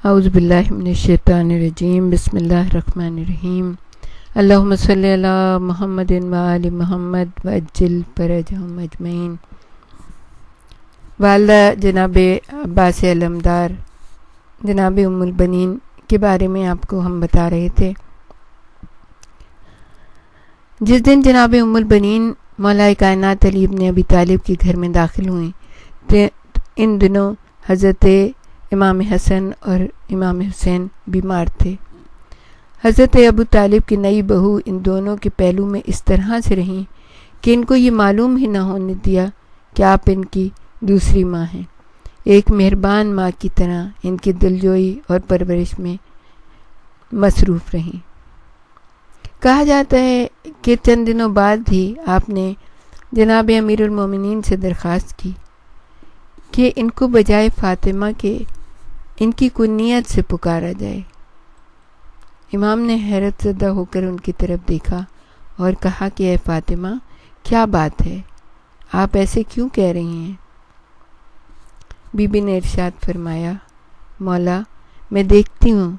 اعوذ باللہ من الشیطان الرجیم بسم اللہ الرحمن الرحیم اللہم صلی علی محمد و آل محمد وعجل فرجہم اجمعین۔ والدہ جناب عباس علمدار جناب ام البنین کے بارے میں آپ کو ہم بتا رہے تھے۔ جس دن جناب ام البنین مولا کائنات علی ابن ابی طالب کے گھر میں داخل ہوئیں، ان دنوں حضرت امام حسن اور امام حسین بیمار تھے۔ حضرت ابو طالب کی نئی بہو ان دونوں کے پہلو میں اس طرح سے رہیں کہ ان کو یہ معلوم ہی نہ ہونے دیا کہ آپ ان کی دوسری ماں ہیں۔ ایک مہربان ماں کی طرح ان کی دلجوئی اور پرورش میں مصروف رہیں۔ کہا جاتا ہے کہ چند دنوں بعد ہی آپ نے جناب امیر المومنین سے درخواست کی کہ ان کو بجائے فاطمہ کے ان کی کنیت سے پکارا جائے۔ امام نے حیرت زدہ ہو کر ان کی طرف دیکھا اور کہا کہ اے فاطمہ، کیا بات ہے، آپ ایسے کیوں کہہ رہی ہیں؟ بی بی نے ارشاد فرمایا، مولا، میں دیکھتی ہوں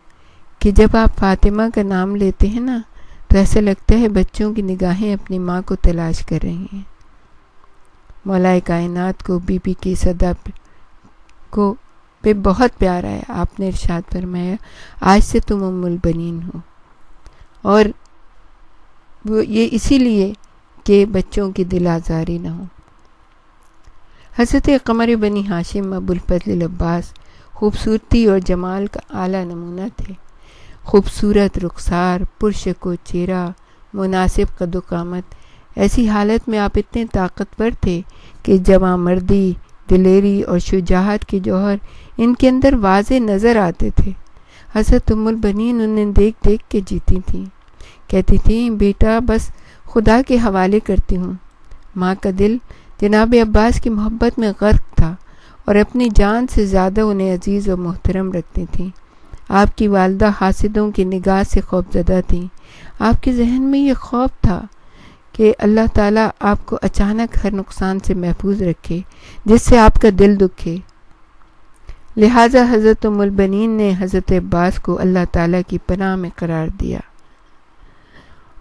کہ جب آپ فاطمہ کا نام لیتے ہیں نا تو ایسا لگتا ہے بچوں کی نگاہیں اپنی ماں کو تلاش کر رہی ہیں۔ مولا کائنات کو بی بی کی صدا کو پہ بہت پیار آیا۔ آپ نے ارشاد فرمایا، آج سے تم ام البنین ہو، اور وہ یہ اسی لیے کہ بچوں کی دل آزاری نہ ہو۔ حضرت قمر بنی ہاشم ابو الفضل العباس خوبصورتی اور جمال کا اعلیٰ نمونہ تھے۔ خوبصورت رخسار، پرشکو چہرہ، مناسب قد و قامت، ایسی حالت میں آپ اتنے طاقتور تھے کہ جواں مردی، دلیری اور شجاعت کے جوہر ان کے اندر واضح نظر آتے تھے۔ حضرت ام البنین انہیں دیکھ دیکھ کے جیتی تھیں، کہتی تھیں، بیٹا بس خدا کے حوالے کرتی ہوں۔ ماں کا دل جناب عباس کی محبت میں غرق تھا اور اپنی جان سے زیادہ انہیں عزیز و محترم رکھتی تھیں۔ آپ کی والدہ حاسدوں کی نگاہ سے خوف زدہ تھیں۔ آپ کے ذہن میں یہ خوف تھا کہ اللہ تعالیٰ آپ کو اچانک ہر نقصان سے محفوظ رکھے جس سے آپ کا دل دکھے۔ لہٰذا حضرت ام البنین نے حضرت عباس کو اللہ تعالیٰ کی پناہ میں قرار دیا،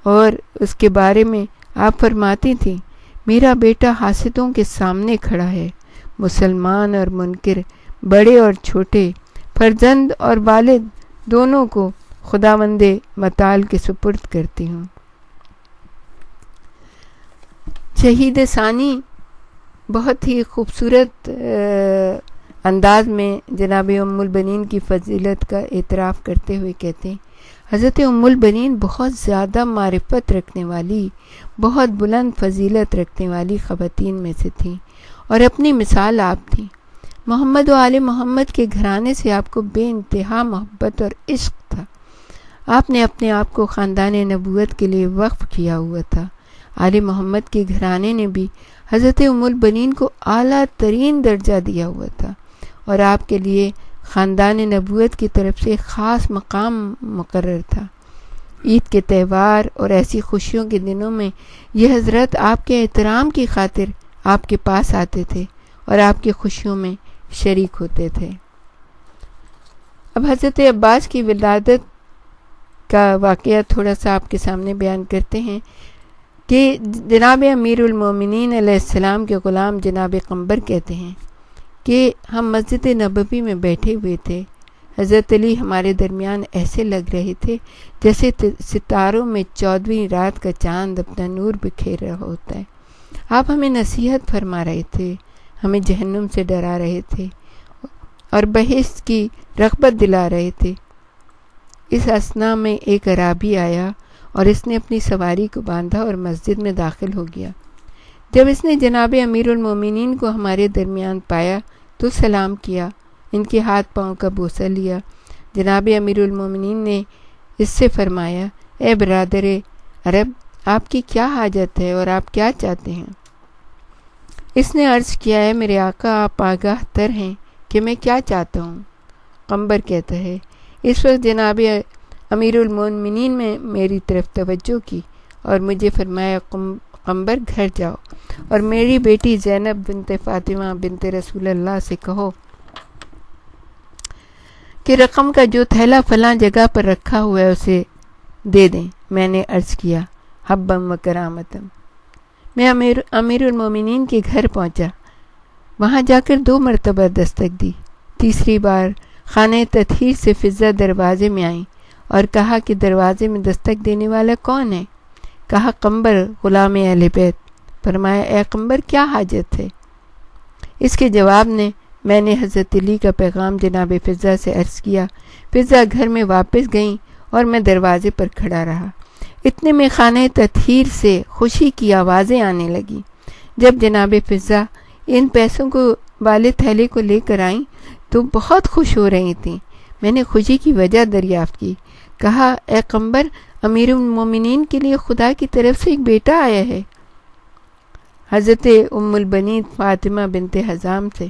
اور اس کے بارے میں آپ فرماتی تھیں، میرا بیٹا حاسدوں کے سامنے کھڑا ہے، مسلمان اور منکر، بڑے اور چھوٹے، فرزند اور والد دونوں کو خداوند متعال کے سپرد کرتی ہوں۔ شہید ثانی بہت ہی خوبصورت انداز میں جناب ام البنین کی فضیلت کا اعتراف کرتے ہوئے کہتے ہیں، حضرت ام البنین بہت زیادہ معرفت رکھنے والی، بہت بلند فضیلت رکھنے والی خواتین میں سے تھیں، اور اپنی مثال آپ تھیں۔ محمد و آل محمد کے گھرانے سے آپ کو بے انتہا محبت اور عشق تھا۔ آپ نے اپنے آپ کو خاندان نبوت کے لیے وقف کیا ہوا تھا۔ آل محمد کے گھرانے نے بھی حضرت ام البنین کو اعلیٰ ترین درجہ دیا ہوا تھا، اور آپ کے لیے خاندان نبوت کی طرف سے خاص مقام مقرر تھا۔ عید کے تہوار اور ایسی خوشیوں کے دنوں میں یہ حضرت آپ کے احترام کی خاطر آپ کے پاس آتے تھے اور آپ کی خوشیوں میں شریک ہوتے تھے۔ اب حضرت عباس کی ولادت کا واقعہ تھوڑا سا آپ کے سامنے بیان کرتے ہیں کہ جناب امیر المومنین علیہ السلام کے غلام جناب قمبر کہتے ہیں کہ ہم مسجد نبوی میں بیٹھے ہوئے تھے۔ حضرت علی ہمارے درمیان ایسے لگ رہے تھے جیسے ستاروں میں 14ویں رات کا چاند اپنا نور بکھیر رہا ہوتا ہے۔ آپ ہمیں نصیحت فرما رہے تھے، ہمیں جہنم سے ڈرا رہے تھے اور بہشت کی رغبت دلا رہے تھے۔ اس اثنا میں ایک اعرابی آیا اور اس نے اپنی سواری کو باندھا اور مسجد میں داخل ہو گیا۔ جب اس نے جناب امیر المومنین کو ہمارے درمیان پایا تو سلام کیا، ان کے ہاتھ پاؤں کا بوسہ لیا۔ جناب امیر المومنین نے اس سے فرمایا، اے برادر عرب، آپ کی کیا حاجت ہے اور آپ کیا چاہتے ہیں؟ اس نے عرض کیا ہے، میرے آقا، آپ آگاہ تر ہیں کہ میں کیا چاہتا ہوں۔ قمبر کہتا ہے، اس وقت جناب امیر المومنین نے میری طرف توجہ کی اور مجھے فرمایا، قمبر گھر جاؤ اور میری بیٹی زینب بنت فاطمہ بنت رسول اللہ سے کہو کہ رقم کا جو تھیلا فلاں جگہ پر رکھا ہوا ہے اسے دے دیں۔ میں نے عرض کیا حبم و کرامتم۔ میں امیر المومنین کے گھر پہنچا، وہاں جا کر 2 مرتبہ دستک دی۔ تیسری بار خانہ تطہیر سے فضہ دروازے میں آئیں اور کہا کہ دروازے میں دستک دینے والا کون ہے؟ کہا قمبر غلام اہل بیت۔ فرمایا اے قمبر کیا حاجت ہے؟ اس کے جواب میں نے حضرت علی کا پیغام جناب فضہ سے عرض کیا۔ فضہ گھر میں واپس گئیں اور میں دروازے پر کھڑا رہا۔ اتنے میں خانہ تطہیر سے خوشی کی آوازیں آنے لگیں۔ جب جناب فضہ ان پیسوں کو والے تھیلے کو لے کر آئیں تو بہت خوش ہو رہی تھیں۔ میں نے خوشی کی وجہ دریافت کی۔ کہا اے قمبر، امیر المومنین کے لیے خدا کی طرف سے ایک بیٹا آیا ہے، حضرت ام البنین فاطمہ بنت حزام سے۔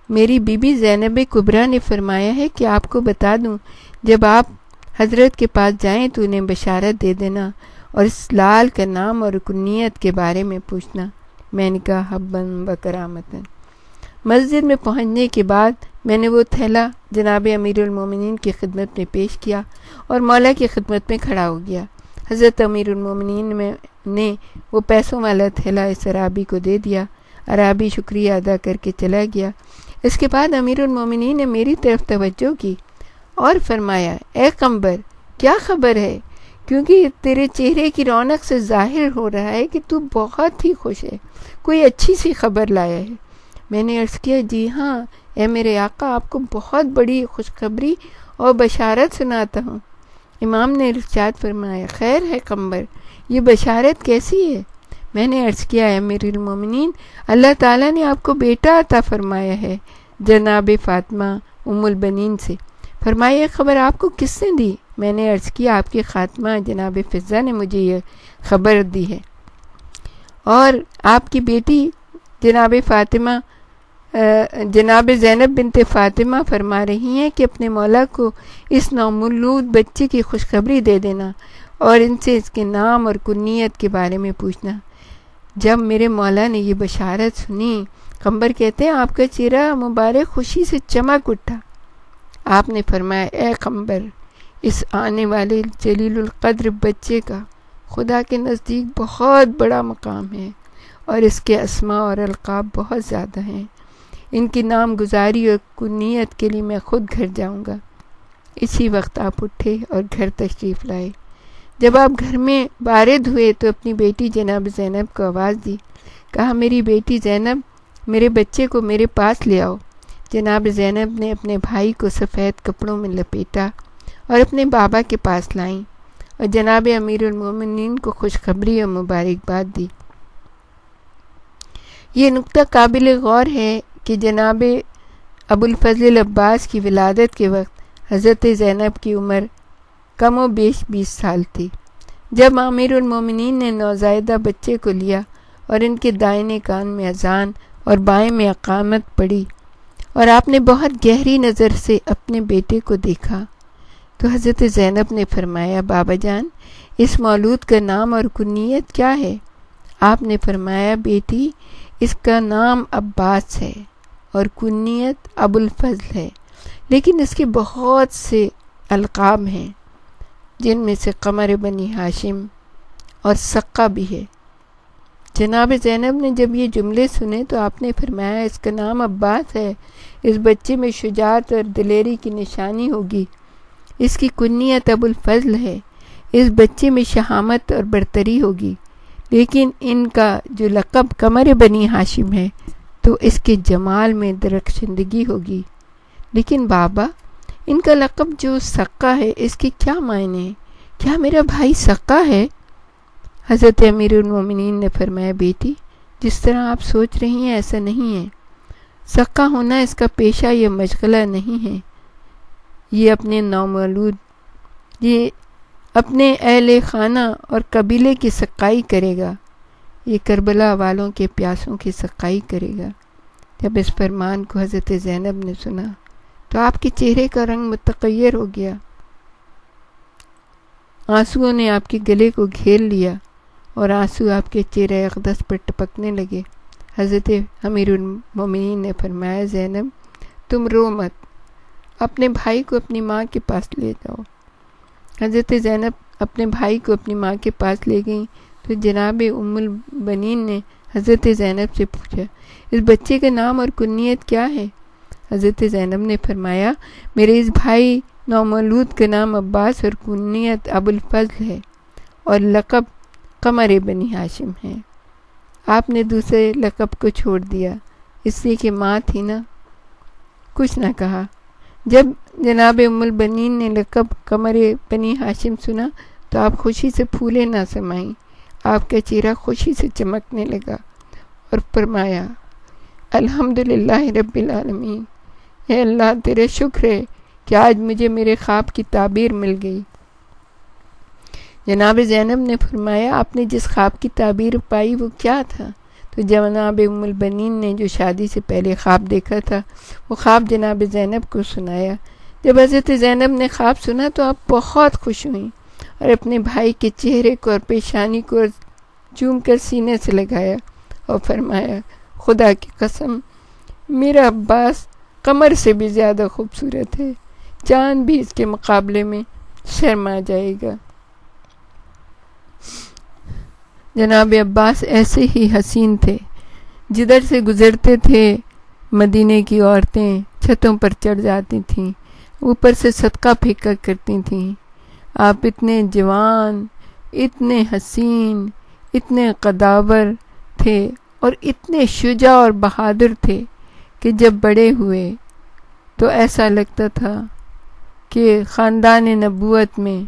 میری بی بی زینب کبریٰ نے فرمایا ہے کہ آپ کو بتا دوں، جب آپ حضرت کے پاس جائیں تو انہیں بشارت دے دینا اور اس لال کا نام اور کنیت کے بارے میں پوچھنا۔ میں نے کہا حبن و کرامتن۔ مسجد میں پہنچنے کے بعد میں نے وہ تھیلا جناب امیر المومنین کی خدمت میں پیش کیا اور مولا کی خدمت میں کھڑا ہو گیا۔ حضرت امیر المومنین نے وہ پیسوں والا تھیلا اس عرابی کو دے دیا۔ عرابی شکریہ ادا کر کے چلا گیا۔ اس کے بعد امیر المومنین نے میری طرف توجہ کی اور فرمایا اے قمبر کیا خبر ہے؟ کیونکہ تیرے چہرے کی رونق سے ظاہر ہو رہا ہے کہ تو بہت ہی خوش ہے، کوئی اچھی سی خبر لایا ہے۔ میں نے عرض کیا جی ہاں اے میرے آقا، آپ کو بہت بڑی خوشخبری اور بشارت سناتا ہوں۔ امام نے ارشاد فرمایا خیر ہے قمبر، یہ بشارت کیسی ہے؟ میں نے عرض کیا اے امیر المومنین، اللہ تعالیٰ نے آپ کو بیٹا عطا فرمایا ہے جناب فاطمہ ام البنین سے۔ فرمایا یہ خبر آپ کو کس نے دی؟ میں نے عرض کیا آپ کی خاتمہ جناب فضہ نے مجھے یہ خبر دی ہے، اور آپ کی بیٹی جناب زینب بنت فاطمہ فرما رہی ہیں کہ اپنے مولا کو اس نومولود بچے کی خوشخبری دے دینا اور ان سے اس کے نام اور کنیت کے بارے میں پوچھنا۔ جب میرے مولا نے یہ بشارت سنی، قمبر کہتے ہیں آپ کا چہرہ مبارک خوشی سے چمک اٹھا۔ آپ نے فرمایا اے قمبر، اس آنے والے جلیل القدر بچے کا خدا کے نزدیک بہت بڑا مقام ہے اور اس کے اسماء اور القاب بہت زیادہ ہیں۔ ان کی نام گزاری اور کنیت کے لیے میں خود گھر جاؤں گا۔ اسی وقت آپ اٹھے اور گھر تشریف لائے۔ جب آپ گھر میں وارد ہوئے تو اپنی بیٹی جناب زینب کو آواز دی، کہا میری بیٹی زینب، میرے بچے کو میرے پاس لے آؤ۔ جناب زینب نے اپنے بھائی کو سفید کپڑوں میں لپیٹا اور اپنے بابا کے پاس لائیں اور جناب امیر المومنین کو خوشخبری اور مبارکباد دی۔ یہ نکتہ قابل غور ہے کہ جناب ابو الفضل عباس کی ولادت کے وقت حضرت زینب کی عمر کم و بیش 20 سال تھی۔ جب امیر المومنین نے نوزائیدہ بچے کو لیا اور ان کے دائیں کان میں اذان اور بائیں میں اقامت پڑی اور آپ نے بہت گہری نظر سے اپنے بیٹے کو دیکھا تو حضرت زینب نے فرمایا بابا جان، اس مولود کا نام اور کنیت کیا ہے؟ آپ نے فرمایا بیٹی، اس کا نام عباس ہے اور کنیت ابو الفضل ہے، لیکن اس کے بہت سے القاب ہیں جن میں سے قمر بنی ہاشم اور سقہ بھی ہے۔ جناب زینب نے جب یہ جملے سنے تو آپ نے فرمایا اس کا نام عباس ہے، اس بچے میں شجاعت اور دلیری کی نشانی ہوگی۔ اس کی کنیت ابو الفضل ہے، اس بچے میں شہامت اور برتری ہوگی، لیکن ان کا جو لقب قمر بنی ہاشم ہے تو اس کے جمال میں درخشندگی ہوگی۔ لیکن بابا، ان کا لقب جو سقہ ہے اس کے کیا معنی ہیں؟ کیا میرا بھائی سقہ ہے؟ حضرت امیر المومنین نے فرمایا بیٹی، جس طرح آپ سوچ رہی ہیں ایسا نہیں ہے۔ سقہ ہونا اس کا پیشہ یا مشغلہ نہیں ہے، یہ اپنے نومولود، یہ اپنے اہل خانہ اور قبیلے کی سقائی کرے گا، یہ کربلا والوں کے پیاسوں کی سقائی کرے گا۔ جب اس فرمان کو حضرت زینب نے سنا تو آپ کے چہرے کا رنگ متغیر ہو گیا، آنسوؤں نے آپ کے گلے کو گھیر لیا اور آنسو آپ کے چہرے اقدس پر ٹپکنے لگے۔ حضرت امیر المومنین نے فرمایا زینب، تم رو مت، اپنے بھائی کو اپنی ماں کے پاس لے جاؤ۔ حضرت زینب اپنے بھائی کو اپنی ماں کے پاس لے گئیں تو جناب ام البنین نے حضرت زینب سے پوچھا اس بچے کا نام اور کنیت کیا ہے؟ حضرت زینب نے فرمایا میرے اس بھائی نومولود کا نام عباس اور کنیت ابو الفضل ہے اور لقب قمر بنی ہاشم ہے۔ آپ نے دوسرے لقب کو چھوڑ دیا اس لیے کہ ماں تھی نا، کچھ نہ کہا۔ جب جناب ام البنین نے لقب قمر بنی ہاشم سنا تو آپ خوشی سے پھولے نہ سمائیں، آپ کا چہرہ خوشی سے چمکنے لگا اور فرمایا الحمدللہ رب العالمین، اے اللہ تیرے شکر ہے کہ آج مجھے میرے خواب کی تعبیر مل گئی۔ جناب زینب نے فرمایا آپ نے جس خواب کی تعبیر پائی وہ کیا تھا؟ تو جناب ام البنین نے جو شادی سے پہلے خواب دیکھا تھا وہ خواب جناب زینب کو سنایا۔ جب حضرت زینب نے خواب سنا تو آپ بہت خوش ہوئیں اور اپنے بھائی کے چہرے کو اور پیشانی کو چوم کر سینے سے لگایا اور فرمایا خدا کی قسم میرا عباس قمر سے بھی زیادہ خوبصورت ہے، چاند بھی اس کے مقابلے میں شرما جائے گا۔ جناب عباس ایسے ہی حسین تھے، جدھر سے گزرتے تھے مدینے کی عورتیں چھتوں پر چڑھ جاتی تھیں، اوپر سے صدقہ پھینکا کرتی تھیں۔ آپ اتنے جوان، اتنے حسین، اتنے قداور تھے اور اتنے شجاع اور بہادر تھے کہ جب بڑے ہوئے تو ایسا لگتا تھا کہ خاندان نبوت میں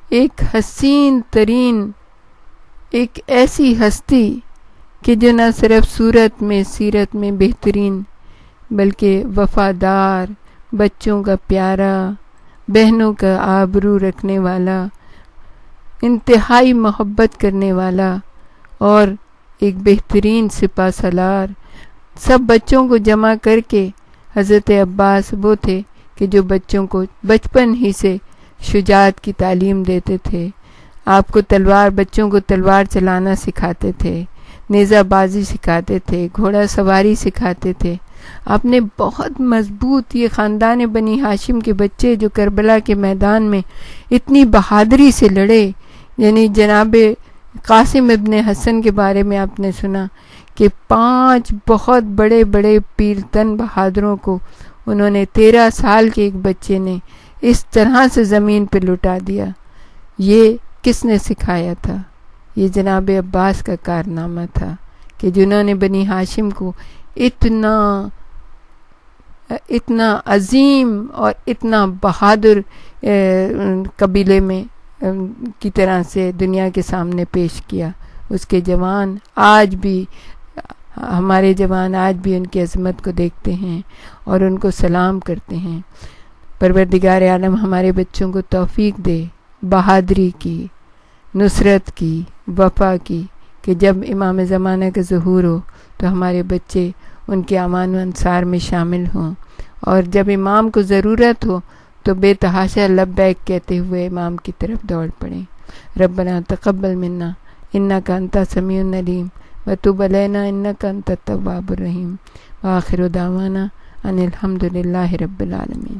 ایک حسین ترین ایک ایسی ہستی کہ جو نہ صرف صورت میں سیرت میں بہترین بلکہ وفادار، بچوں کا پیارا، بہنوں کا آبرو رکھنے والا، انتہائی محبت کرنے والا اور ایک بہترین سپہ سالار، سب بچوں کو جمع کر کے حضرت عباس وہ تھے کہ جو بچوں کو بچپن ہی سے شجاعت کی تعلیم دیتے تھے۔ آپ کو بچوں کو تلوار چلانا سکھاتے تھے، نیزہ بازی سکھاتے تھے، گھوڑا سواری سکھاتے تھے۔ آپ نے بہت مضبوط یہ خاندان بنی ہاشم کے بچے جو کربلا کے میدان میں اتنی بہادری سے لڑے، یعنی جناب قاسم ابن حسن کے بارے میں آپ نے سنا کہ 5 بہت بڑے بڑے پیرتن بہادروں کو انہوں نے 13 سال کے ایک بچے نے اس طرح سے زمین پہ لٹا دیا۔ یہ کس نے سکھایا تھا؟ یہ جناب عباس کا کارنامہ تھا کہ جنہوں نے بنی ہاشم کو اتنا عظیم اور اتنا بہادر قبیلے میں کی طرح سے دنیا کے سامنے پیش کیا۔ اس کے جوان آج بھی، ہمارے جوان آج بھی ان کی عظمت کو دیکھتے ہیں اور ان کو سلام کرتے ہیں۔ پروردگار عالم ہمارے بچوں کو توفیق دے بہادری کی، نصرت کی، وفا کی، کہ جب امام زمانہ کا ظہور ہو تو ہمارے بچے ان کے امان و انصار میں شامل ہوں، اور جب امام کو ضرورت ہو تو بے تحاشا لبیک کہتے ہوئے امام کی طرف دوڑ پڑیں۔ ربنا تقبل منا انک انت السمیع العلیم وتب علینا انک انت التواب الرحیم وآخر دعوانا ان الحمد للہ رب العالمین۔